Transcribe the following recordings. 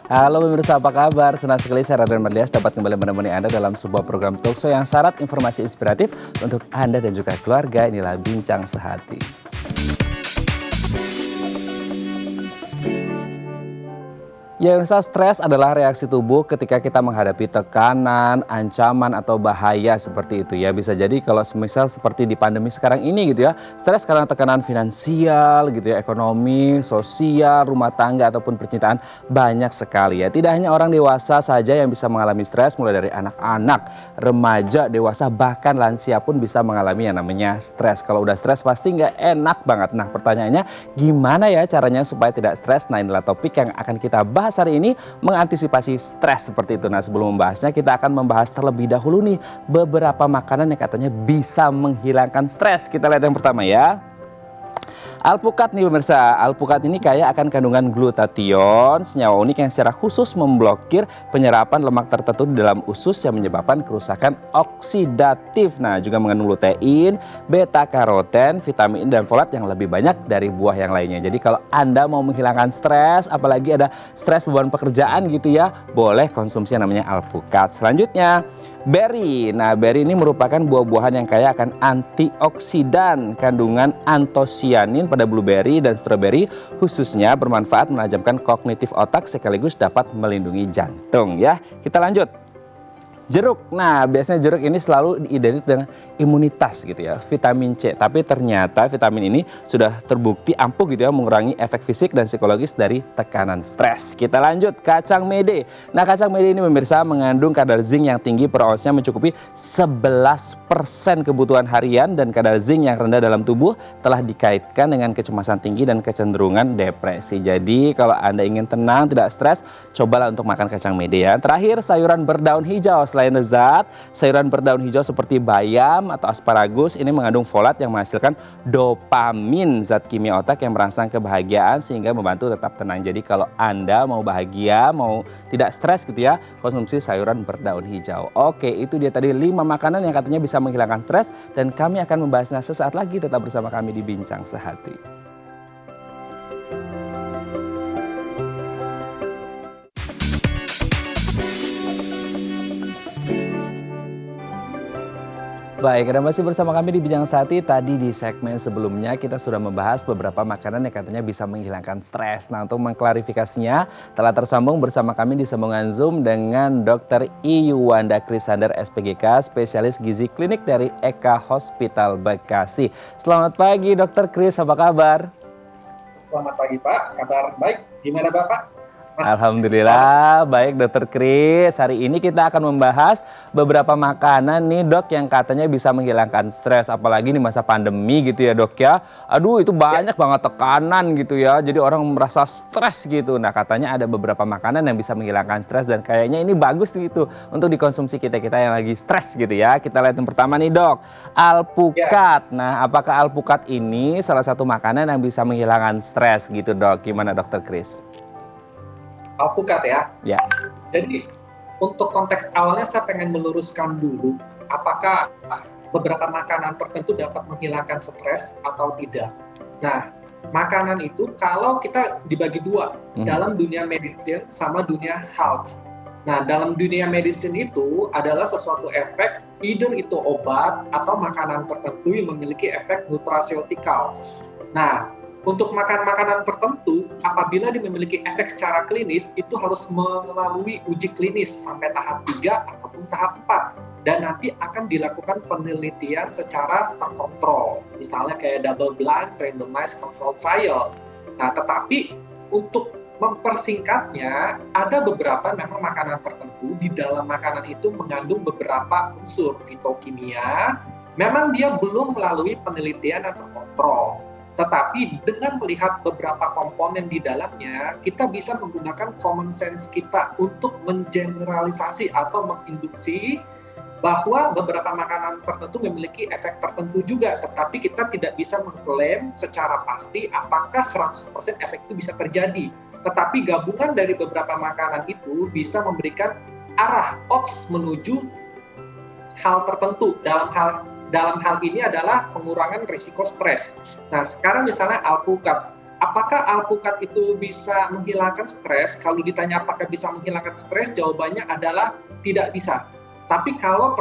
Halo pemirsa, apa kabar? Senang sekali saya Raden Marlias dapat kembali menemani Anda dalam sebuah program talkshow yang syarat informasi inspiratif untuk Anda dan juga keluarga. Inilah Bincang Sehati. Ya, pemirsa, stres adalah reaksi tubuh ketika kita menghadapi tekanan, ancaman, atau bahaya seperti itu ya. Bisa jadi kalau semisal seperti di pandemi sekarang ini gitu ya, stres karena tekanan finansial gitu ya, ekonomi, sosial, rumah tangga, ataupun percintaan banyak sekali ya. Tidak hanya orang dewasa saja yang bisa mengalami stres, mulai dari anak-anak, remaja, dewasa, bahkan lansia pun bisa mengalami yang namanya stres. Kalau udah stres pasti nggak enak banget. Nah, pertanyaannya gimana ya caranya supaya tidak stres? Nah, inilah topik yang akan kita bahas hari ini, mengantisipasi stres seperti itu. Nah, sebelum membahasnya kita akan membahas terlebih dahulu nih beberapa makanan yang katanya bisa menghilangkan stres. Kita lihat yang pertama ya. Alpukat nih pemirsa, alpukat ini kaya akan kandungan glutathione, senyawa unik yang secara khusus memblokir penyerapan lemak tertentu di dalam usus yang menyebabkan kerusakan oksidatif. Nah, juga mengandung lutein, beta karoten, vitamin dan folat yang lebih banyak dari buah yang lainnya. Jadi kalau Anda mau menghilangkan stres, apalagi ada stres beban pekerjaan gitu ya, boleh konsumsi yang namanya alpukat. Selanjutnya, beri. Nah, beri ini merupakan buah-buahan yang kaya akan antioksidan. Kandungan antosianin pada blueberry dan stroberi khususnya bermanfaat menajamkan kognitif otak sekaligus dapat melindungi jantung ya. Kita lanjut. Jeruk. Nah, biasanya jeruk ini selalu diidentikan dengan imunitas gitu ya, vitamin C. Tapi ternyata vitamin ini sudah terbukti ampuh gitu ya mengurangi efek fisik dan psikologis dari tekanan stres. Kita lanjut, kacang mede. Nah, kacang mede ini pemirsa mengandung kadar zinc yang tinggi, per ounsnya mencukupi 11% kebutuhan harian, dan kadar zinc yang rendah dalam tubuh telah dikaitkan dengan kecemasan tinggi dan kecenderungan depresi. Jadi kalau Anda ingin tenang, tidak stres, cobalah untuk makan kacang mede ya. Terakhir, sayuran berdaun hijau. Selain lezat, sayuran berdaun hijau seperti bayam atau asparagus ini mengandung folat yang menghasilkan dopamin, zat kimia otak yang merangsang kebahagiaan sehingga membantu tetap tenang. Jadi kalau Anda mau bahagia, mau tidak stres gitu ya, konsumsi sayuran berdaun hijau. Oke, itu dia tadi 5 makanan yang katanya bisa menghilangkan stres, dan kami akan membahasnya sesaat lagi. Tetap bersama kami di Bincang Sehati. Baik, Anda masih bersama kami di Bincang Sehati. Tadi di segmen sebelumnya kita sudah membahas beberapa makanan yang katanya bisa menghilangkan stres. Nah, untuk mengklarifikasinya telah tersambung bersama kami di sambungan Zoom dengan Dr. I. Yuwanda Krisander SPGK, spesialis gizi klinik dari Eka Hospital Bekasi. Selamat pagi Dr. Kris, apa kabar? Selamat pagi Pak, kabar baik. Gimana Bapak? Alhamdulillah baik Dokter Kris. Hari ini kita akan membahas beberapa makanan nih Dok yang katanya bisa menghilangkan stres, apalagi di masa pandemi gitu ya Dok ya. Aduh, itu banyak banget tekanan gitu ya, jadi orang merasa stres gitu. Nah, katanya ada beberapa makanan yang bisa menghilangkan stres dan kayaknya ini bagus gitu untuk dikonsumsi kita-kita yang lagi stres gitu ya. Kita lihat yang pertama nih Dok, alpukat. Nah, apakah alpukat ini salah satu makanan yang bisa menghilangkan stres gitu Dok? Gimana Dokter Kris? Alpukat ya. Ya. Jadi untuk konteks awalnya saya pengen meluruskan dulu apakah beberapa makanan tertentu dapat menghilangkan stres atau tidak. Nah, makanan itu kalau kita dibagi dua, dalam dunia medicine sama dunia health. Nah, dalam dunia medicine itu adalah sesuatu efek, either itu obat atau makanan tertentu yang memiliki efek nutraceuticals. Nah, untuk makanan tertentu, apabila dia memiliki efek secara klinis, itu harus melalui uji klinis sampai tahap 3 ataupun tahap 4. Dan nanti akan dilakukan penelitian secara terkontrol. Misalnya kayak double blind randomized control trial. Nah, tetapi untuk mempersingkatnya, ada beberapa memang makanan tertentu, di dalam makanan itu mengandung beberapa unsur fitokimia, memang dia belum melalui penelitian atau kontrol. Tetapi dengan melihat beberapa komponen di dalamnya, kita bisa menggunakan common sense kita untuk mengeneralisasi atau menginduksi bahwa beberapa makanan tertentu memiliki efek tertentu juga, tetapi kita tidak bisa mengklaim secara pasti apakah 100% efek itu bisa terjadi. Tetapi gabungan dari beberapa makanan itu bisa memberikan arah odds menuju hal tertentu. Dalam hal ini adalah pengurangan risiko stres. Nah, sekarang misalnya alpukat. Apa apakah alpukat itu bisa menghilangkan stres? Kalau ditanya apakah bisa menghilangkan stres, jawabannya adalah tidak bisa. Tapi kalau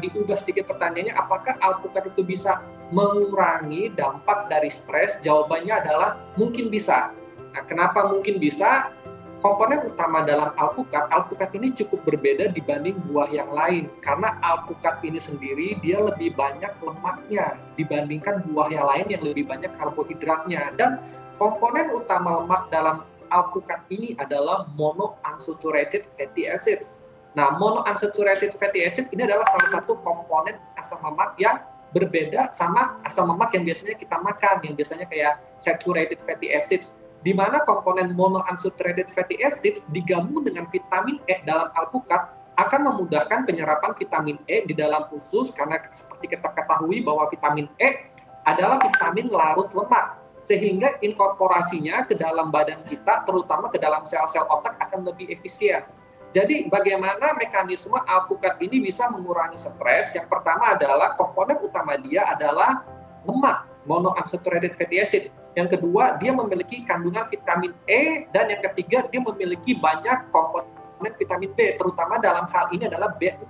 diubah sedikit pertanyaannya, apakah alpukat itu bisa mengurangi dampak dari stres? Jawabannya adalah mungkin bisa. Nah, kenapa mungkin bisa? Komponen utama dalam alpukat ini cukup berbeda dibanding buah yang lain. Karena alpukat ini sendiri dia lebih banyak lemaknya dibandingkan buah yang lain yang lebih banyak karbohidratnya. Dan komponen utama lemak dalam alpukat ini adalah monounsaturated fatty acids. Nah, monounsaturated fatty acid ini adalah salah satu komponen asam lemak yang berbeda sama asam lemak yang biasanya kita makan, yang biasanya kayak saturated fatty acids, di mana komponen monounsaturated fatty acids digabung dengan vitamin E dalam alpukat akan memudahkan penyerapan vitamin E di dalam usus, karena seperti kita ketahui bahwa vitamin E adalah vitamin larut lemak, sehingga inkorporasinya ke dalam badan kita, terutama ke dalam sel-sel otak, akan lebih efisien. Jadi bagaimana mekanisme alpukat ini bisa mengurangi stres? Yang pertama adalah komponen utama dia adalah lemak, monounsaturated fatty acid. Yang kedua, dia memiliki kandungan vitamin E, dan yang ketiga, dia memiliki banyak komponen vitamin B, terutama dalam hal ini adalah B6,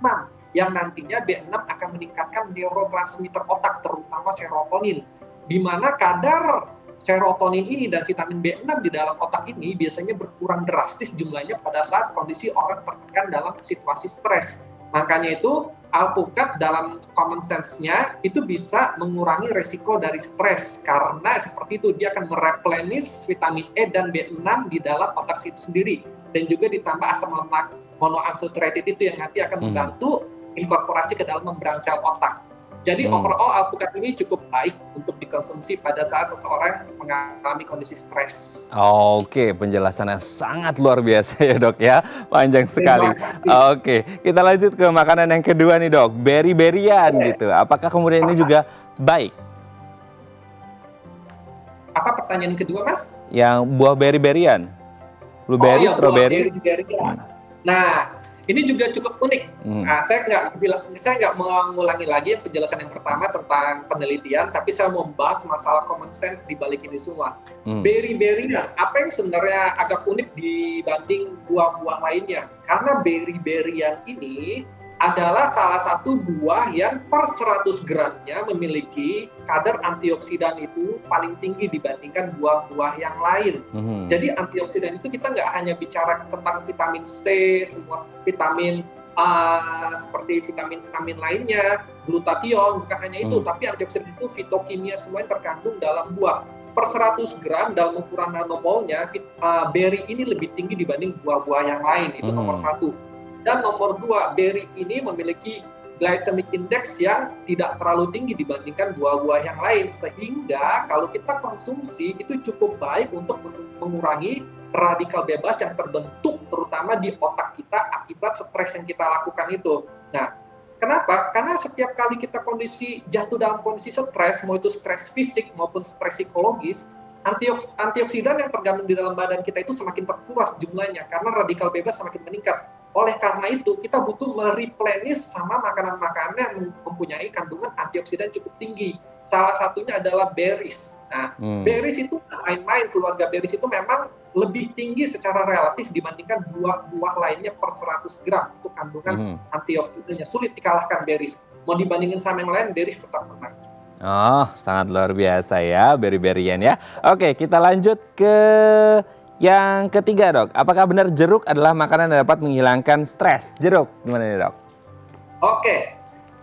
yang nantinya B6 akan meningkatkan neurotransmitter otak, terutama serotonin, di mana kadar serotonin ini dan vitamin B6 di dalam otak ini biasanya berkurang drastis jumlahnya pada saat kondisi orang tertekan dalam situasi stres. Makanya itu alpukat dalam common sense-nya itu bisa mengurangi resiko dari stres, karena seperti itu dia akan mereplenish vitamin E dan B6 di dalam otak itu sendiri, dan juga ditambah asam lemak monounsaturated itu yang nanti akan membantu inkorporasi ke dalam membran sel otak. Jadi overall alpukat ini cukup baik untuk dikonsumsi pada saat seseorang mengalami kondisi stres. Oke, penjelasannya sangat luar biasa ya dok ya, panjang sekali. Oke, kita lanjut ke makanan yang kedua nih dok, beri-berian gitu. Apakah kemudian ini juga baik? Apa pertanyaan kedua, Mas? Yang buah beri-berian, blueberry, strawberry. Nah, ini juga cukup unik. Nah, saya nggak mengulangi lagi penjelasan yang pertama tentang penelitian, tapi saya mau membahas masalah common sense di balik ini semua. Beri-berian, apa yang sebenarnya agak unik dibanding buah-buah lainnya? Karena beri-berian ini adalah salah satu buah yang per 100 gramnya memiliki kadar antioksidan itu paling tinggi dibandingkan buah-buah yang lain. Jadi antioksidan itu kita nggak hanya bicara tentang vitamin C, semua vitamin seperti vitamin-vitamin lainnya, glutathione, bukan hanya itu, tapi antioksidan itu fitokimia semua yang terkandung dalam buah. Per 100 gram dalam ukuran nanomolnya, beri ini lebih tinggi dibanding buah-buah yang lain, itu nomor satu. Dan nomor dua, beri ini memiliki glycemic index yang tidak terlalu tinggi dibandingkan buah-buah yang lain, sehingga kalau kita konsumsi itu cukup baik untuk mengurangi radikal bebas yang terbentuk terutama di otak kita akibat stres yang kita lakukan itu. Nah, kenapa? Karena setiap kali kita jatuh dalam kondisi stres, mau itu stres fisik maupun stres psikologis, antioksidan yang tergandung di dalam badan kita itu semakin terkuras jumlahnya karena radikal bebas semakin meningkat. Oleh karena itu, kita butuh mereplenish sama makanan-makanan yang mempunyai kandungan antioksidan cukup tinggi. Salah satunya adalah berries. Nah, berries itu main-main, keluarga berries itu memang lebih tinggi secara relatif dibandingkan buah-buah lainnya per 100 gram untuk kandungan antioksidannya. Sulit dikalahkan berries. Mau dibandingin sama yang lain, berries tetap menang. Oh, sangat luar biasa ya, beri-berian ya. Oke, kita lanjut ke yang ketiga dok. Apakah benar jeruk adalah makanan yang dapat menghilangkan stres? Jeruk, gimana nih dok? Oke,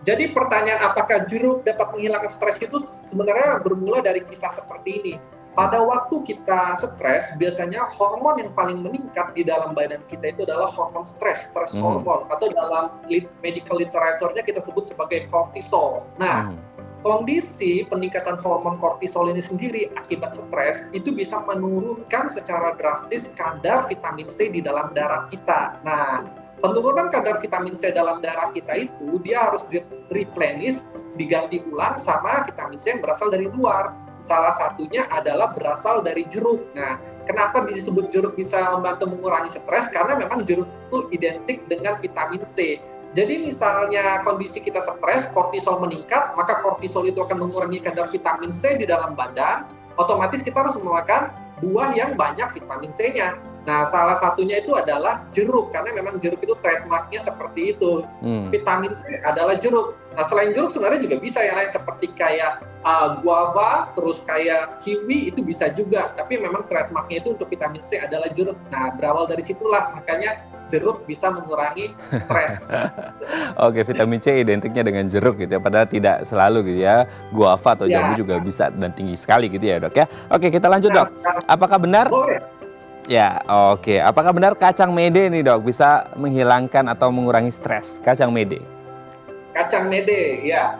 jadi pertanyaan apakah jeruk dapat menghilangkan stres itu sebenarnya bermula dari kisah seperti ini. Pada waktu kita stres, biasanya hormon yang paling meningkat di dalam badan kita itu adalah hormon stres hormon, atau dalam medical literature-nya kita sebut sebagai kortisol. Nah, kondisi peningkatan hormon kortisol ini sendiri akibat stres itu bisa menurunkan secara drastis kadar vitamin C di dalam darah kita. Nah, penurunan kadar vitamin C dalam darah kita itu dia harus replenish, diganti ulang sama vitamin C yang berasal dari luar. Salah satunya adalah berasal dari jeruk. Nah, kenapa disebut jeruk bisa membantu mengurangi stres? Karena memang jeruk itu identik dengan vitamin C. Jadi misalnya kondisi kita stres, kortisol meningkat, maka kortisol itu akan mengurangi kadar vitamin C di dalam badan, otomatis kita harus memakan buah yang banyak vitamin C-nya. Nah, salah satunya itu adalah jeruk, karena memang jeruk itu trademark-nya seperti itu. Vitamin C adalah jeruk. Nah, selain jeruk sebenarnya juga bisa yang lain seperti kayak guava, terus kayak kiwi itu bisa juga. Tapi memang trademark-nya itu untuk vitamin C adalah jeruk. Nah, berawal dari situlah makanya jeruk bisa mengurangi stres. Oke, vitamin C identiknya dengan jeruk gitu ya, padahal tidak selalu gitu ya. Guava atau jambu Ya, juga bisa dan tinggi sekali gitu ya, Dok ya. Oke, kita lanjut, nah Dok. sekarang Apakah benar boleh ya, oke. Apakah benar kacang mede nih, Dok, bisa menghilangkan atau mengurangi stres? Kacang mede. kacang mede, ya.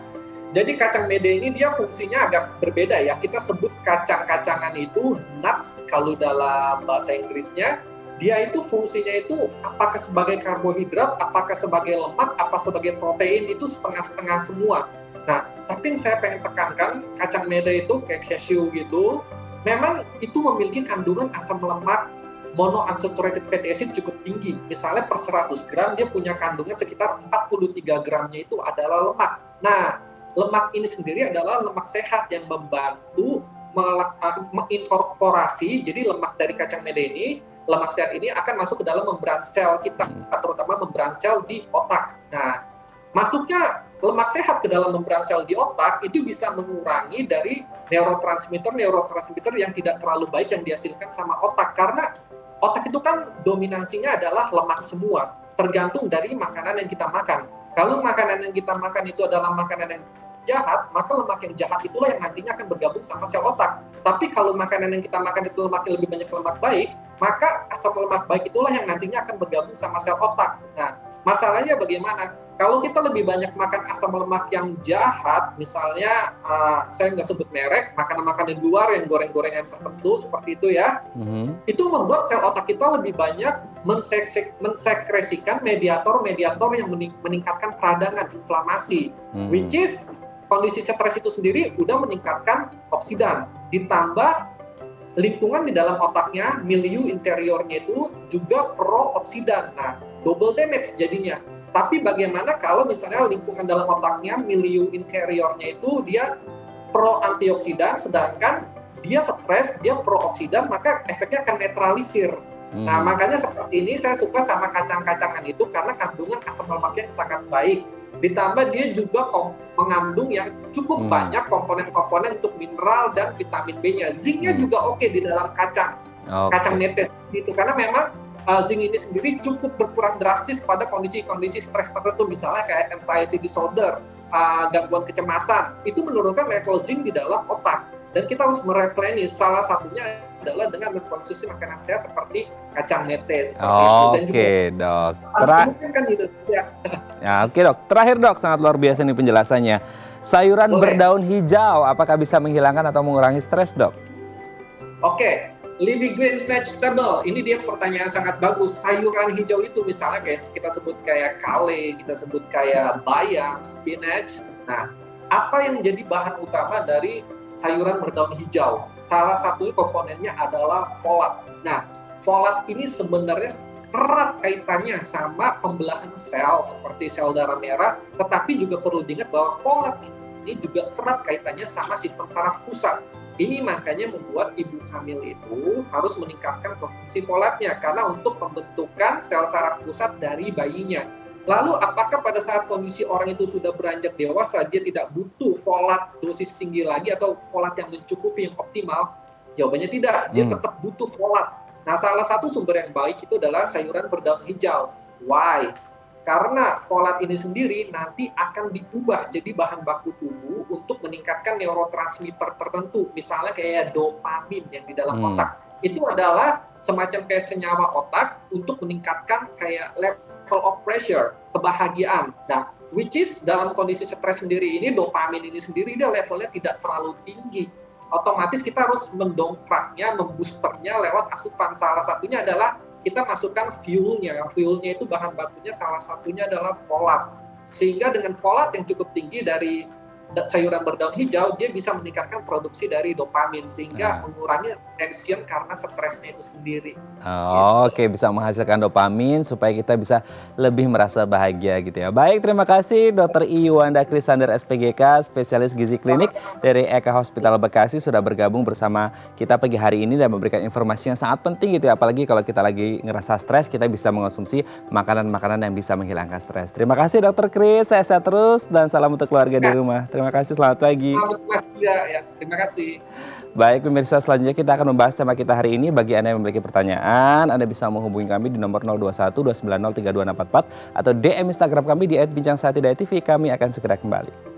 Jadi kacang mede ini dia fungsinya agak berbeda ya. Kita sebut kacang-kacangan itu nuts kalau dalam bahasa Inggrisnya. Dia itu fungsinya itu apakah sebagai karbohidrat, apakah sebagai lemak, apa sebagai protein itu setengah-setengah semua. Nah, tapi yang saya pengen tekankan, kacang mede itu kayak cashew gitu, memang itu memiliki kandungan asam lemak monounsaturated fatty acid cukup tinggi. Misalnya per 100 gram dia punya kandungan sekitar 43 gramnya itu adalah lemak. Nah, lemak ini sendiri adalah lemak sehat yang membantu menginkorporasi, jadi lemak dari kacang mede ini, lemak sehat ini akan masuk ke dalam membran sel kita, terutama membran sel di otak. Nah, masuknya lemak sehat ke dalam membran sel di otak itu bisa mengurangi dari neurotransmitter yang tidak terlalu baik yang dihasilkan sama otak, karena otak itu kan dominansinya adalah lemak semua, tergantung dari makanan yang kita makan. Kalau makanan yang kita makan itu adalah makanan yang jahat, maka lemak yang jahat itulah yang nantinya akan bergabung sama sel otak. Tapi kalau makanan yang kita makan itu lemaknya lebih banyak lemak baik, maka asam lemak baik itulah yang nantinya akan bergabung sama sel otak. Nah, masalahnya bagaimana? Kalau kita lebih banyak makan asam lemak yang jahat, misalnya saya nggak sebut merek, makanan-makanan di luar yang goreng-gorengan tertentu seperti itu ya, itu membuat sel otak kita lebih banyak mensekresikan mediator-mediator yang meningkatkan peradangan, inflamasi, which is kondisi stres itu sendiri udah meningkatkan oksidan, ditambah lingkungan di dalam otaknya, milieu interiornya itu juga pro-oksidan. Nah, double damage jadinya. Tapi bagaimana kalau misalnya lingkungan dalam otaknya, milieu interiornya itu dia pro-antioksidan, sedangkan dia stres, dia pro-oksidan, maka efeknya akan netralisir. Nah, makanya seperti ini saya suka sama kacang-kacangan itu karena kandungan asam lemaknya sangat baik. Ditambah dia juga mengandung yang cukup banyak komponen-komponen untuk mineral dan vitamin B-nya. Zinc-nya juga oke di dalam kacang netes itu, karena memang zinc ini sendiri cukup berkurang drastis pada kondisi-kondisi stres tertentu, misalnya kayak anxiety disorder, gangguan kecemasan, itu menurunkan level zinc di dalam otak. Dan kita harus mereplenish, salah satunya adalah dengan mengkonsumsi makanan sehat seperti kacang netes. Oke, Dok. Kan di Indonesia. Ya, oke, Dok. Terakhir, Dok, sangat luar biasa nih penjelasannya. Sayuran berdaun hijau, apakah bisa menghilangkan atau mengurangi stres, Dok? Oke, leafy green vegetable, ini dia pertanyaan sangat bagus. Sayuran hijau itu misalnya kayak kita sebut kayak kale, kita sebut kayak bayam, spinach. Nah, apa yang jadi bahan utama dari sayuran berdaun hijau? Salah satu komponennya adalah folat. Nah, folat ini sebenarnya erat kaitannya sama pembelahan sel seperti sel darah merah, tetapi juga perlu diingat bahwa folat ini juga erat kaitannya sama sistem saraf pusat. Ini makanya membuat ibu hamil itu harus meningkatkan konsumsi folatnya karena untuk pembentukan sel saraf pusat dari bayinya. Lalu apakah pada saat kondisi orang itu sudah beranjak dewasa dia tidak butuh folat dosis tinggi lagi atau folat yang mencukupi yang optimal? Jawabannya tidak, dia tetap butuh folat. Nah, salah satu sumber yang baik itu adalah sayuran berdaun hijau. Why? Karena folat ini sendiri nanti akan diubah jadi bahan baku tubuh untuk meningkatkan neurotransmitter tertentu, misalnya kayak dopamin yang di dalam otak. Itu adalah semacam kayak senyawa otak untuk meningkatkan kayak level of pressure, kebahagiaan. Nah, which is dalam kondisi stres sendiri ini, dopamin ini sendiri dia levelnya tidak terlalu tinggi. Otomatis kita harus mendongkraknya, memboosternya lewat asupan. Salah satunya adalah kita masukkan fuelnya itu bahan bakunya salah satunya adalah folat. Sehingga dengan folat yang cukup tinggi dari sayuran berdaun hijau, dia bisa meningkatkan produksi dari dopamin sehingga Nah. mengurangi tension karena stresnya itu sendiri. Gitu. Oke, bisa menghasilkan dopamin supaya kita bisa lebih merasa bahagia gitu ya. Baik, terima kasih Dr. Iwanda Krisander SPGK, spesialis gizi klinik Sama-sama, Mas. dari Eka Hospital Bekasi sudah bergabung bersama kita pagi hari ini dan memberikan informasi yang sangat penting gitu ya. Apalagi kalau kita lagi ngerasa stres, kita bisa mengonsumsi makanan-makanan yang bisa menghilangkan stres. Terima kasih Dr. Kris, sehat-sehat terus dan salam untuk keluarga di Ya, rumah. Terima kasih, selamat pagi. selamat Mas juga ya. Terima kasih. Baik pemirsa, selanjutnya kita akan membahas tema kita hari ini. Bagi Anda yang memiliki pertanyaan, Anda bisa menghubungi kami di nomor 021 290 32644 atau DM Instagram kami di @bincangsaati.tv. Kami akan segera kembali.